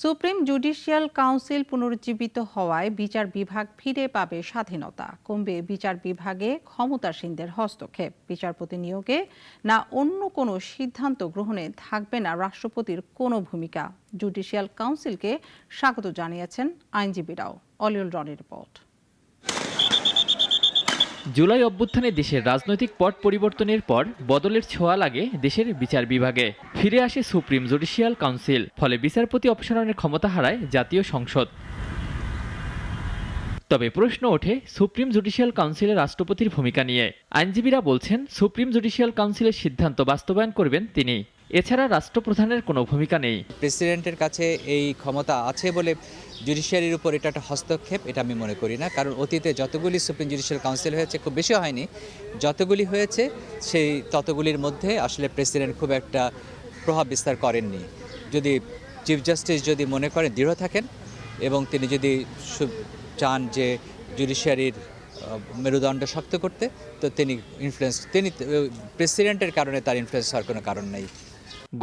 Supreme judicial council পুনরুজ্জীবিত হওয়ায় বিচার বিভাগ ফিরে পাবে স্বাধীনতা, কমবে বিচার বিভাগে ক্ষমতাসীনদের হস্তক্ষেপ, বিচারপতি নিয়োগে না অন্য কোনো সিদ্ধান্ত গ্রহণে থাকবে না রাষ্ট্রপতির কোনো ভূমিকা। জুডিশিয়াল কাউন্সিলকে স্বাগত জানিয়েছেন আইনজীবীরাও। অলিউল রনির রিপোর্ট। জুলাই অভ্যুত্থানে দেশের রাজনৈতিক পট পরিবর্তনের পর বদলের ছোঁয়া লাগে দেশের বিচার বিভাগে। ফিরে আসে সুপ্রিম জুডিশিয়াল কাউন্সিল, ফলে বিচারপতি অপসারণের ক্ষমতা হারায় জাতীয় সংসদ। তবে প্রশ্ন ওঠে সুপ্রিম জুডিশিয়াল কাউন্সিলের রাষ্ট্রপতির ভূমিকা নিয়ে। আইনজীবীরা বলছেন সুপ্রিম জুডিশিয়াল কাউন্সিলের সিদ্ধান্ত বাস্তবায়ন করবেন তিনি, এছাড়া রাষ্ট্রপ্রধানের কোনো ভূমিকা নেই। প্রেসিডেন্টের কাছে এই ক্ষমতা আছে বলে জুডিশিয়ারির উপর এটা একটা হস্তক্ষেপ, এটা আমি মনে করি না। কারণ অতীতে যতগুলি সুপ্রিম জুডিশিয়াল কাউন্সিল হয়েছে, খুব বেশি হয়নি, যতগুলি হয়েছে সেই ততগুলির মধ্যে আসলে প্রেসিডেন্ট খুব একটা প্রভাব বিস্তার করেননি। যদি চিফ জাস্টিস যদি মনে করেন দৃঢ় থাকেন এবং তিনি যদি চান যে জুডিশিয়ারির মেরুদণ্ড শক্ত করতে, তো তিনি প্রেসিডেন্টের কারণে তার ইনফ্লুয়েন্স হওয়ার কোনো কারণ নেই।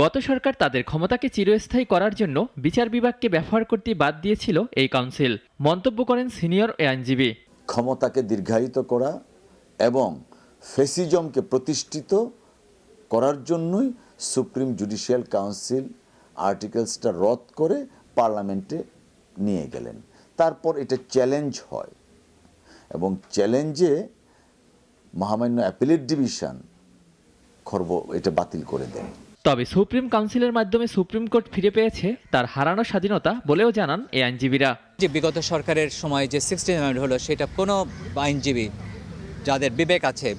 গত সরকার তাদের ক্ষমতাকে চিরস্থায়ী করার জন্য বিচার বিভাগকে ব্যবহার করতে বাদ দিয়েছিল এই কাউন্সিল, মন্তব্য করেন সিনিয়র আইনজীবী। ক্ষমতাকে দীর্ঘায়িত করা এবং ফেসিজমকে প্রতিষ্ঠিত করার জন্যই সুপ্রিম জুডিশিয়াল কাউন্সিল আর্টিকেলসটা রদ করে পার্লামেন্টে নিয়ে গেলেন। তারপর এটা চ্যালেঞ্জ হয় এবং চ্যালেঞ্জে মহামান্য অ্যাপিলেট ডিভিশন এটা বাতিল করে দেন। তবে সুপ্রিম কাউন্সিলের মাধ্যমে সুপ্রিম কোর্ট ফিরে পেয়েছে তার হারানো স্বাধীনতা বলেও জানান এই আইনজীবীরা। যে বিগত সরকারের সময় যে 16 অ্যামেন্ডমেন্ট হলো, সেটা কোনো আইনজীবী যাদের বিবেক আছে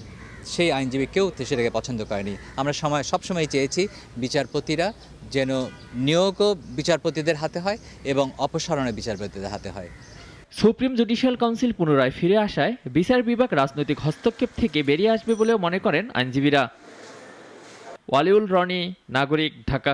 সেই আইনজীবী কেউ সেটাকে পছন্দ করেনি। আমরা সবসময় চেয়েছি বিচারপতিরা যেন নিয়োগও বিচারপতিদের হাতে হয় এবং অপসারণে বিচারপতিদের হাতে হয়। সুপ্রিম জুডিশিয়াল কাউন্সিল পুনরায় ফিরে আসায় বিচার বিভাগ রাজনৈতিক হস্তক্ষেপ থেকে বেরিয়ে আসবে বলেও মনে করেন আইনজীবীরা। ওয়ালিউল রনি, নাগরিক, ঢাকা।